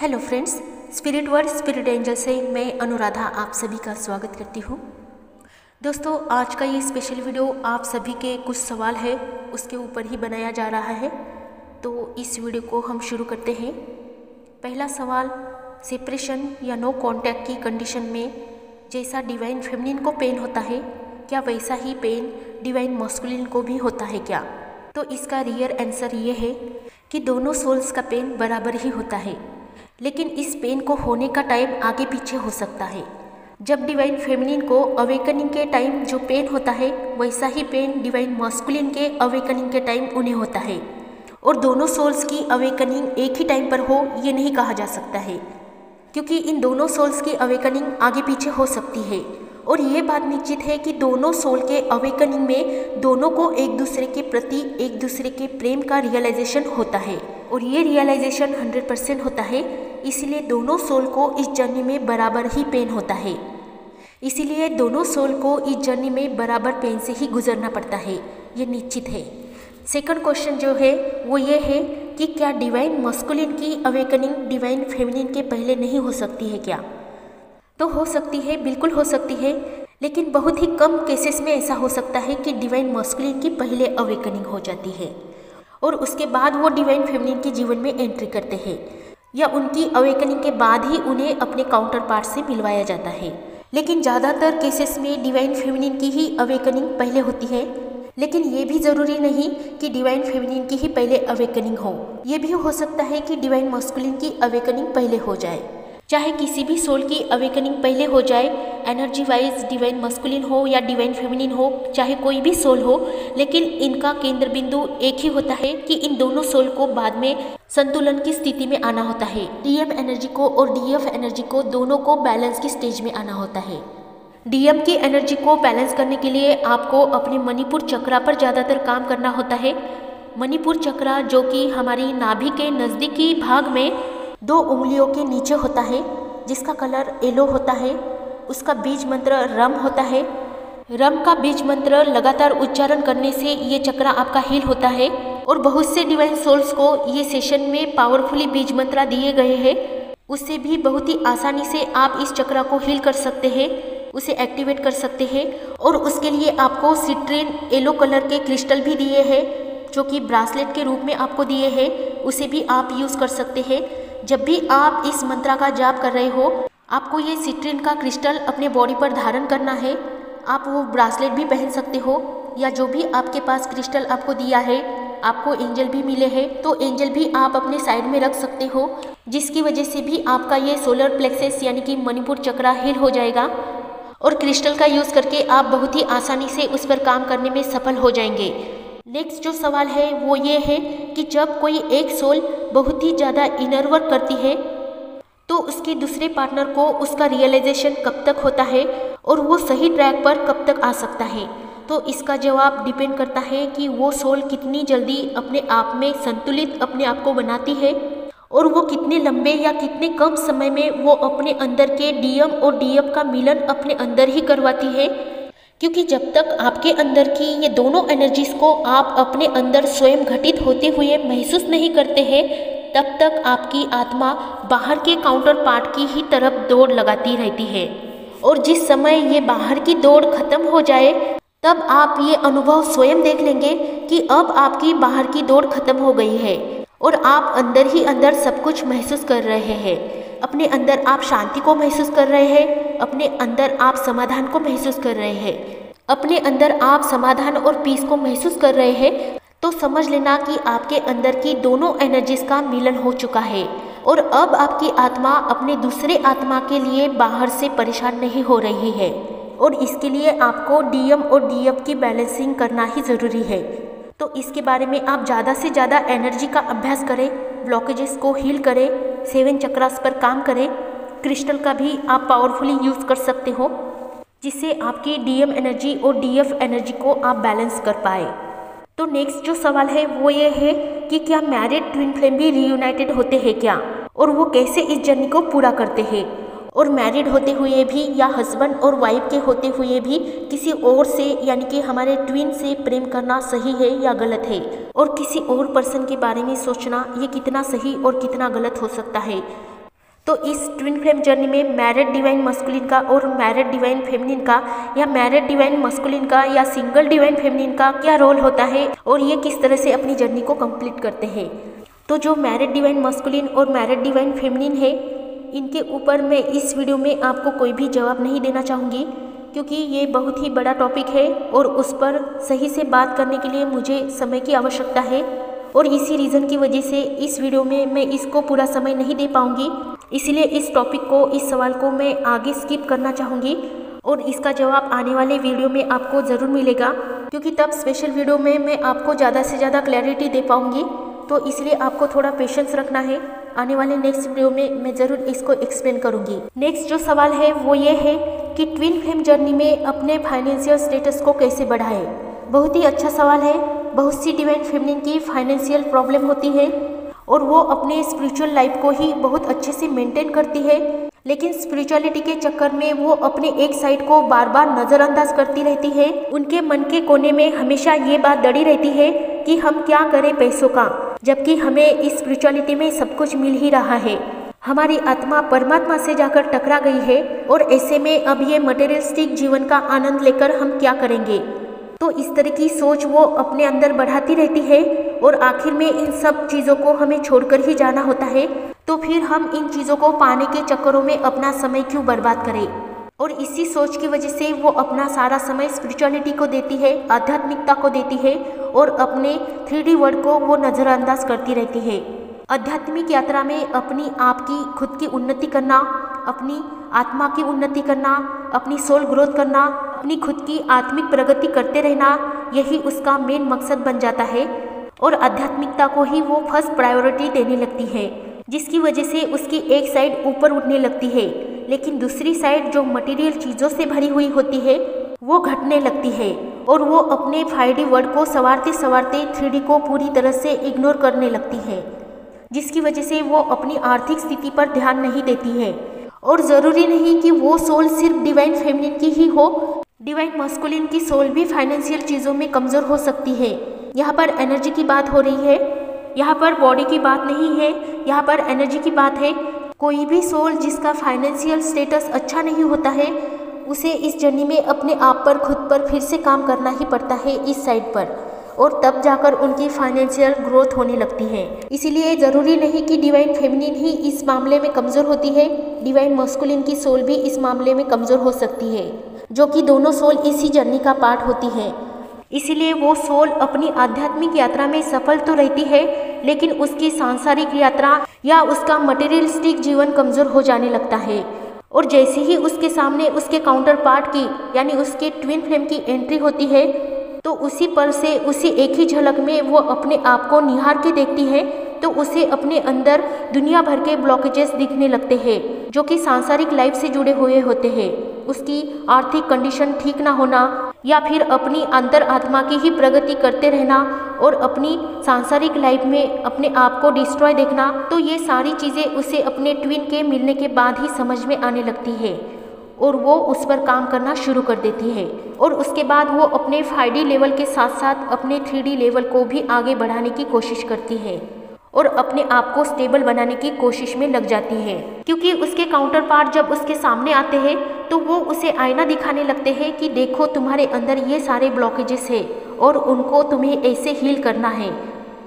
Hello friends, spirit word spirit angel से मैं अनुराधा आप सभी का स्वागत करती हूँ। दोस्तों, आज का ये स्पेशल वीडियो आप सभी के कुछ सवाल है उसके ऊपर ही बनाया जा रहा है, तो इस वीडियो को हम शुरू करते हैं। पहला सवाल, सेपरेशन या नो कांटेक्ट की कंडीशन में जैसा डिवाइन फेमिनिन को पेन होता है, क्या वैसा ही पेन डिवाइन मस्कुलिन को भी होता है क्या? तो इसका रियल आंसर ये है कि दोनों सोल्स का पेन बराबर ही होता है, लेकिन इस पेन को होने का टाइम आगे पीछे हो सकता है। जब डिवाइन फेमिनिन को अवेकनिंग के टाइम जो पेन होता है, वैसा ही पेन डिवाइन मस्कुलिन के अवेकनिंग के टाइम उन्हें होता है। और दोनों सोल्स की अवेकनिंग एक ही टाइम पर हो ये नहीं कहा जा सकता है, क्योंकि इन दोनों सोल्स की अवेकनिंग आगे पीछे हो सकती है। और ये बात निश्चित है कि दोनों सोल के अवेकनिंग में दोनों को एक दूसरे के प्रति एक दूसरे के प्रेम का रियलाइजेशन होता है, और ये रियलाइजेशन 100% होता है। इसीलिए दोनों सोल को इस जर्नी में बराबर ही पेन होता है। इसीलिए दोनों सोल को इस जर्नी में बराबर पेन से ही गुजरना पड़ता है, ये निश्चित है। सेकंड क्वेश्चन जो है वो ये है कि क्या डिवाइन मस्कुलिन की अवेकनिंग डिवाइन फेमिनिन के पहले नहीं हो सकती है क्या? तो हो सकती है, बिल्कुल हो सकती है, लेकिन बहुत ही कम केसेस में ऐसा हो सकता है कि डिवाइन मस्कुलिन की पहले अवेकनिंग हो जाती है और उसके बाद वो डिवाइन फेमिनिन के जीवन में एंट्री करते हैं, या उनकी अवेकनिंग के बाद ही उन्हें अपने काउंटर पार्ट से मिलवाया जाता है। लेकिन ज़्यादातर केसेस में डिवाइन फेमिनिन की ही अवेकनिंग पहले होती है, लेकिन ये भी ज़रूरी नहीं कि डिवाइन फेमिनिन की ही पहले अवेकनिंग हो। ये भी हो सकता है कि डिवाइन मस्कुलिन की अवेकनिंग पहले हो जाए। चाहे किसी भी सोल की अवेकनिंग पहले हो जाए, एनर्जी वाइज डिवाइन मस्कुलिन हो या डिवाइन फेमिनिन हो, चाहे कोई भी सोल हो, लेकिन इनका केंद्र बिंदु एक ही होता है कि इन दोनों सोल को बाद में संतुलन की स्थिति में आना होता है। डीएम एनर्जी को और डीएफ एनर्जी को दोनों को बैलेंस की स्टेज में आना होता है। डीएम की एनर्जी को बैलेंस करने के लिए आपको अपने मणिपुर चक्रा पर ज़्यादातर काम करना होता है। मणिपुर चक्रा जो कि हमारी नाभि के नज़दीकी भाग में 2 उंगलियों के नीचे होता है, जिसका कलर येलो होता है। उसका बीज मंत्र रम होता है। रम का बीज मंत्र लगातार उच्चारण करने से ये चक्रा आपका हील होता है, और बहुत से डिवाइन सोल्स को ये सेशन में पावरफुली बीज मंत्र दिए गए हैं। उससे भी बहुत ही आसानी से आप इस चक्रा को हील कर सकते हैं, उसे एक्टिवेट कर सकते हैं। और उसके लिए आपको सिट्रीन येलो कलर के क्रिस्टल भी दिए हैं, जो कि ब्रासलेट के रूप में आपको दिए हैं, उसे भी आप यूज़ कर सकते हैं। जब भी आप इस मंत्र का जाप कर रहे हो, आपको ये सिट्रीन का क्रिस्टल अपने बॉडी पर धारण करना है। आप वो ब्रासलेट भी पहन सकते हो, या जो भी आपके पास क्रिस्टल आपको दिया है, आपको एंजल भी मिले हैं तो एंजल भी आप अपने साइड में रख सकते हो, जिसकी वजह से भी आपका ये सोलर प्लेक्सस यानी कि मणिपुर चक्रा हील हो जाएगा। और क्रिस्टल का यूज़ करके आप बहुत ही आसानी से उस पर काम करने में सफल हो जाएंगे। नेक्स्ट जो सवाल है वो ये है कि जब कोई एक सोल बहुत ही ज़्यादा इनर वर्क करती है, तो उसके दूसरे पार्टनर को उसका रियलाइजेशन कब तक होता है और वो सही ट्रैक पर कब तक आ सकता है? तो इसका जवाब डिपेंड करता है कि वो सोल कितनी जल्दी अपने आप में संतुलित अपने आप को बनाती है, और वो कितने लंबे या कितने कम समय में वो अपने अंदर के डीएम और डीएफ का मिलन अपने अंदर ही करवाती है। क्योंकि जब तक आपके अंदर की ये दोनों एनर्जीज को आप अपने अंदर स्वयं घटित होते हुए महसूस नहीं करते हैं, तब तक आपकी आत्मा बाहर के काउंटर पार्ट की ही तरफ दौड़ लगाती रहती है। और जिस समय ये बाहर की दौड़ खत्म हो जाए, तब आप ये अनुभव स्वयं देख लेंगे कि अब आपकी बाहर की दौड़ खत्म हो गई है और आप अंदर ही अंदर सब कुछ महसूस कर रहे हैं। अपने अंदर आप शांति को महसूस कर रहे हैं, अपने अंदर आप समाधान को महसूस कर रहे हैं, अपने अंदर आप समाधान और पीस को महसूस कर रहे हैं। तो समझ लेना कि आपके अंदर की दोनों एनर्जीज का मिलन हो चुका है, और अब आपकी आत्मा अपने दूसरे आत्मा के लिए बाहर से परेशान नहीं हो रही है। और इसके लिए आपको डीएम और डीएफ की बैलेंसिंग करना ही ज़रूरी है। तो इसके बारे में आप ज़्यादा से ज़्यादा एनर्जी का अभ्यास करें, ब्लॉकेजेस को हील करें, 7 चक्रास पर काम करें। क्रिस्टल का भी आप पावरफुली यूज़ कर सकते हो, जिससे आपकी डीएम एनर्जी और डीएफ एनर्जी को आप बैलेंस कर पाए। तो नेक्स्ट जो सवाल है वो ये है कि क्या मैरिड ट्विन फ्लेम भी रीयूनाइटेड होते हैं क्या, और वो कैसे इस जर्नी को पूरा करते हैं? और मैरिड होते हुए भी या हस्बैंड और वाइफ के होते हुए भी किसी और से यानी कि हमारे ट्विन से प्रेम करना सही है या गलत है? और किसी और पर्सन के बारे में सोचना ये कितना सही और कितना गलत हो सकता है? तो इस ट्विन फ्लेम जर्नी में मैरिड डिवाइन मस्कुलिन का और मैरिड डिवाइन फेमिनिन का, या मैरिड डिवाइन मस्कुलिन का या सिंगल डिवाइन फेमिनिन का क्या रोल होता है और ये किस तरह से अपनी जर्नी को कंप्लीट करते हैं। तो जो मैरिड डिवाइन मस्कुलिन और मैरिड डिवाइन फेमिनिन है, इनके ऊपर मैं इस वीडियो में आपको कोई भी जवाब नहीं देना चाहूँगी, क्योंकि ये बहुत ही बड़ा टॉपिक है और उस पर सही से बात करने के लिए मुझे समय की आवश्यकता है। और इसी रीज़न की वजह से इस वीडियो में मैं इसको पूरा समय नहीं दे पाऊँगी, इसलिए इस टॉपिक को, इस सवाल को मैं आगे स्किप करना चाहूँगी और इसका जवाब आने वाले वीडियो में आपको ज़रूर मिलेगा, क्योंकि तब स्पेशल वीडियो में मैं आपको ज़्यादा से ज़्यादा क्लैरिटी दे पाऊँगी। तो इसलिए आपको थोड़ा पेशेंस रखना है। आने वाले नेक्स्ट वीडियो में मैं ज़रूर इसको एक्सप्लेन करूँगी। नेक्स्ट जो सवाल है वो ये है कि ट्विन फ्लेम जर्नी में अपने फाइनेंशियल स्टेटस को कैसे बढ़ाएं। बहुत ही अच्छा सवाल है। बहुत सी डिवाइन फेमिनिन की फाइनेंशियल प्रॉब्लम होती है और वो अपने स्पिरिचुअल लाइफ को ही बहुत अच्छे से मेंटेन करती है, लेकिन स्पिरिचुअलिटी के चक्कर में वो अपने एक साइड को बार बार नज़रअंदाज करती रहती है। उनके मन के कोने में हमेशा ये बात दड़ी रहती है कि हम क्या करें पैसों का, जबकि हमें इस स्पिरिचुअलिटी में सब कुछ मिल ही रहा है। हमारी आत्मा परमात्मा से जाकर टकरा गई है और ऐसे में अब ये मटेरियलिस्टिक जीवन का आनंद लेकर हम क्या करेंगे। तो इस तरह की सोच वो अपने अंदर बढ़ाती रहती है और आखिर में इन सब चीज़ों को हमें छोड़कर ही जाना होता है। तो फिर हम इन चीज़ों को पाने के चक्करों में अपना समय क्यों बर्बाद करें। और इसी सोच की वजह से वो अपना सारा समय स्पिरिचुअलिटी को देती है, आध्यात्मिकता को देती है और अपने 3D वर्ल्ड को वो नज़रअंदाज करती रहती है। आध्यात्मिक यात्रा में अपनी आप की खुद की उन्नति करना, अपनी आत्मा की उन्नति करना, अपनी सोल ग्रोथ करना, अपनी खुद की आत्मिक प्रगति करते रहना, यही उसका मेन मकसद बन जाता है और आध्यात्मिकता को ही वो फर्स्ट प्रायोरिटी देने लगती है, जिसकी वजह से उसकी एक साइड ऊपर उठने लगती है, लेकिन दूसरी साइड जो मटेरियल चीज़ों से भरी हुई होती है वो घटने लगती है और वो अपने 5D वर्ल्ड को संवारते संवारते 3D को पूरी तरह से इग्नोर करने लगती है, जिसकी वजह से वो अपनी आर्थिक स्थिति पर ध्यान नहीं देती है। और ज़रूरी नहीं कि वो सोल सिर्फ डिवाइन फेमिनिन की ही हो, डिवाइन मस्कुलिन की सोल भी फाइनेंशियल चीज़ों में कमज़ोर हो सकती है। यहाँ पर एनर्जी की बात हो रही है, यहाँ पर बॉडी की बात नहीं है, यहाँ पर एनर्जी की बात है। कोई भी सोल जिसका फाइनेंशियल स्टेटस अच्छा नहीं होता है, उसे इस जर्नी में अपने आप पर, खुद पर फिर से काम करना ही पड़ता है इस साइड पर, और तब जाकर उनकी फाइनेंशियल ग्रोथ होने लगती है। इसीलिए ज़रूरी नहीं कि डिवाइन फेमिनिन ही इस मामले में कमज़ोर होती है, डिवाइन मस्कुलिन की सोल भी इस मामले में कमज़ोर हो सकती है, जो कि दोनों सोल इसी जर्नी का पार्ट होती है। इसीलिए वो सोल अपनी आध्यात्मिक यात्रा में सफल तो रहती है, लेकिन उसकी सांसारिक यात्रा या उसका मटेरियलिस्टिक जीवन कमज़ोर हो जाने लगता है। और जैसे ही उसके सामने उसके काउंटर पार्ट की, यानी उसके ट्विन फ्लेम की एंट्री होती है, तो उसी पर से, उसी एक ही झलक में वो अपने आप को निहार के देखती है, तो उसे अपने अंदर दुनिया भर के ब्लॉकेजेस दिखने लगते हैं, जो कि सांसारिक लाइफ से जुड़े हुए होते हैं। उसकी आर्थिक कंडीशन ठीक ना होना, या फिर अपनी अंतर आत्मा की ही प्रगति करते रहना और अपनी सांसारिक लाइफ में अपने आप को डिस्ट्रॉय देखना, तो ये सारी चीज़ें उसे अपने ट्विन के मिलने के बाद ही समझ में आने लगती है और वो उस पर काम करना शुरू कर देती है। और उसके बाद वो अपने 5D लेवल के साथ साथ अपने 3D लेवल को भी आगे बढ़ाने की कोशिश करती है और अपने आप को स्टेबल बनाने की कोशिश में लग जाती है, क्योंकि उसके काउंटर पार्ट जब उसके सामने आते हैं तो वो उसे आईना दिखाने लगते हैं कि देखो तुम्हारे अंदर ये सारे ब्लॉकेजेस है और उनको तुम्हें ऐसे हील करना है।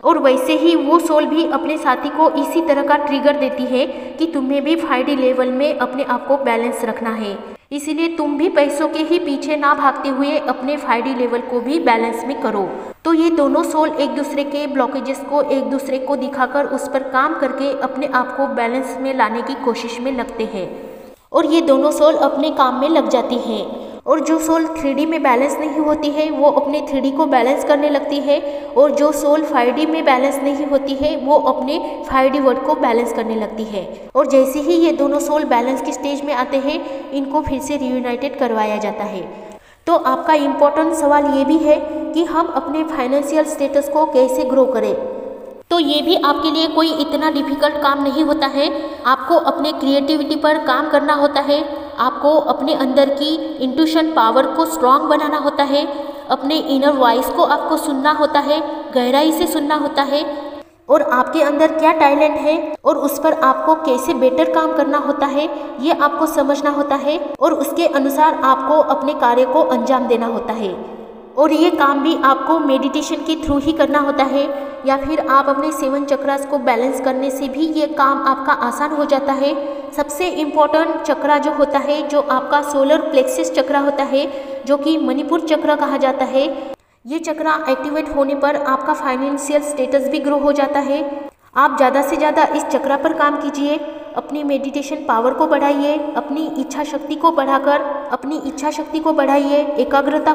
और वैसे ही वो सोल भी अपने साथी को इसी तरह का ट्रिगर देती है कि तुम्हें भी 5D लेवल में अपने आप को बैलेंस रखना है, इसीलिए तुम भी पैसों के ही पीछे ना भागते हुए अपने 5D लेवल को भी बैलेंस में करो। तो ये दोनों सोल एक दूसरे के ब्लॉकेजेस को एक दूसरे को दिखाकर उस पर काम करके अपने आप को बैलेंस में लाने की कोशिश में लगते हैं और ये दोनों सोल अपने काम में लग जाती हैं। और जो सोल 3D में बैलेंस नहीं होती है वो अपने 3D को बैलेंस करने लगती है, और जो सोल 5D में बैलेंस नहीं होती है वो अपने 5D वर्ल्ड को बैलेंस करने लगती है। और जैसे ही ये दोनों सोल बैलेंस की स्टेज में आते हैं, इनको फिर से रियूनाइटेड करवाया जाता है। तो आपका इम्पोर्टेंट सवाल ये भी है कि हम अपने फाइनेंशियल स्टेटस को कैसे ग्रो करें। तो ये भी आपके लिए कोई इतना डिफिकल्ट काम नहीं होता है। आपको अपने क्रिएटिविटी पर काम करना होता है, आपको अपने अंदर की इंट्यूशन पावर को स्ट्रॉन्ग बनाना होता है, अपने इनर वॉइस को आपको सुनना होता है, गहराई से सुनना होता है, और आपके अंदर क्या टैलेंट है और उस पर आपको कैसे बेटर काम करना होता है, ये आपको समझना होता है और उसके अनुसार आपको अपने कार्य को अंजाम देना होता है। और ये काम भी आपको मेडिटेशन के थ्रू ही करना होता है, या फिर आप अपने 7 चक्रास को बैलेंस करने से भी ये काम आपका आसान हो जाता है। सबसे इम्पोर्टेंट चक्रा जो होता है, जो आपका सोलर प्लेक्सस चक्रा होता है, जो कि मणिपुर चक्र कहा जाता है, ये चक्रा एक्टिवेट होने पर आपका फाइनेंशियल स्टेटस भी ग्रो हो जाता है। आप ज़्यादा से ज़्यादा इस चक्रा पर काम कीजिए, अपनी मेडिटेशन पावर को बढ़ाइए, अपनी इच्छा शक्ति को बढ़ाइए, एकाग्रता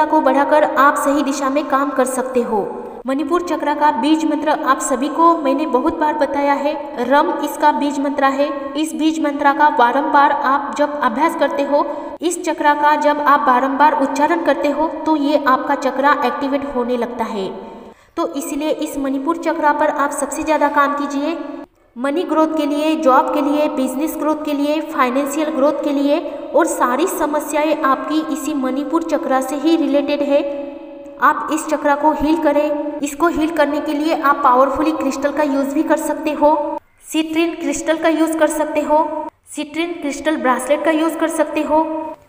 को बढ़ाकर आप सही दिशा में काम कर सकते हो। मणिपुर चक्र का बीज मंत्र आप सभी को मैंने बहुत बार बताया है, रम इसका बीज मंत्र है। इस बीज मंत्र का बारंबार आप जब अभ्यास करते हो, इस चक्र का जब आप बारंबार उच्चारण करते हो, तो ये आपका चक्र एक्टिवेट होने लगता है। तो इसलिए इस मणिपुर चक्र पर आप सबसे ज़्यादा काम कीजिए, मनी ग्रोथ के लिए, जॉब के लिए, बिजनेस ग्रोथ के लिए, फाइनेंशियल ग्रोथ के लिए। और सारी समस्याएं आपकी इसी मणिपुर चक्र से ही रिलेटेड है। आप इस चक्र को हील करें। इसको हील करने के लिए आप पावरफुली क्रिस्टल का यूज़ भी कर सकते हो, सिट्रिन क्रिस्टल का यूज़ कर सकते हो, सिट्रिन क्रिस्टल ब्रासलेट का यूज़ कर सकते हो,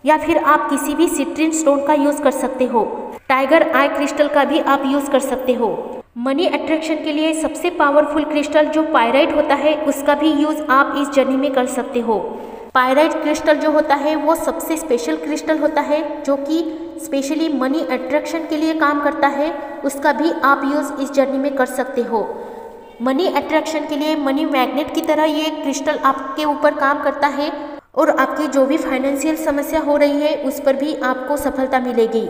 या फिर आप किसी भी सिट्रिन स्टोन का यूज़ कर सकते हो। टाइगर आई क्रिस्टल का भी आप यूज़ कर सकते हो। मनी अट्रैक्शन के लिए सबसे पावरफुल क्रिस्टल जो पायराइट होता है, उसका भी यूज़ आप इस जर्नी में कर सकते हो। पायराइट क्रिस्टल जो होता है वो सबसे स्पेशल क्रिस्टल होता है, जो कि स्पेशली मनी अट्रैक्शन के लिए काम करता है। उसका भी आप यूज़ इस जर्नी में कर सकते हो। मनी अट्रैक्शन के लिए मनी मैग्नेट की तरह ये क्रिस्टल आपके ऊपर काम करता है और आपकी जो भी फाइनेंशियल समस्या हो रही है उस पर भी आपको सफलता मिलेगी।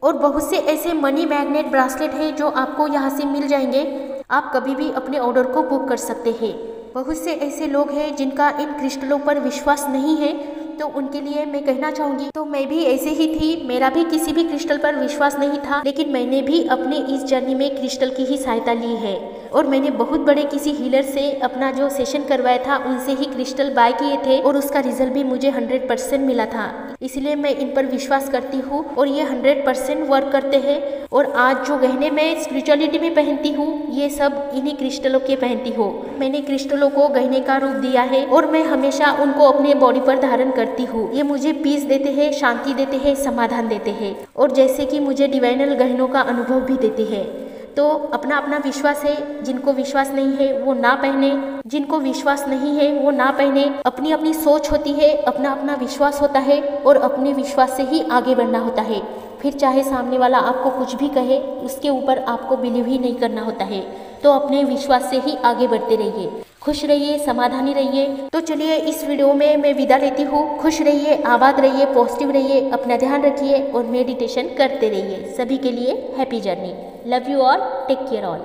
और बहुत से ऐसे मनी मैग्नेट ब्रासलेट हैं जो आपको यहाँ से मिल जाएंगे। आप कभी भी अपने ऑर्डर को बुक कर सकते हैं। बहुत से ऐसे लोग हैं जिनका इन क्रिस्टलों पर विश्वास नहीं है, तो उनके लिए मैं कहना चाहूँगी, तो मैं भी ऐसे ही थी, मेरा भी किसी भी क्रिस्टल पर विश्वास नहीं था, लेकिन मैंने भी अपने इस जर्नी में क्रिस्टल की ही सहायता ली है। और मैंने बहुत बड़े किसी हीलर से अपना जो सेशन करवाया था, उनसे ही क्रिस्टल बाय किए थे और उसका रिजल्ट भी मुझे 100% मिला था। इसलिए मैं इन पर विश्वास करती हूँ और ये 100% वर्क करते हैं। और आज जो गहने मैं स्पिरिचुअलिटी में पहनती हूँ, ये सब इन्हीं क्रिस्टलों के पहनती हूँ। मैंने क्रिस्टलों को गहने का रूप दिया है और मैं हमेशा उनको अपने बॉडी पर धारण करती हूँ। ये मुझे पीस देते हैं, शांति देते हैं, समाधान देते हैं, और जैसे कि मुझे डिवाइनल गहनों का अनुभव भी देते हैं। तो अपना अपना विश्वास है, जिनको विश्वास नहीं है वो ना पहने, जिनको विश्वास नहीं है वो ना पहने। अपनी अपनी सोच होती है, अपना अपना विश्वास होता है और अपने विश्वास से ही आगे बढ़ना होता है। फिर चाहे सामने वाला आपको कुछ भी कहे, उसके ऊपर आपको बिलीव ही नहीं करना होता है। तो अपने विश्वास से ही आगे बढ़ते रहिए, खुश रहिए, समाधानी रहिए। तो चलिए इस वीडियो में मैं विदा लेती हूँ। खुश रहिए, आबाद रहिए, पॉजिटिव रहिए, अपना ध्यान रखिए और मेडिटेशन करते रहिए। सभी के लिए happy journey. Love you all, take care all.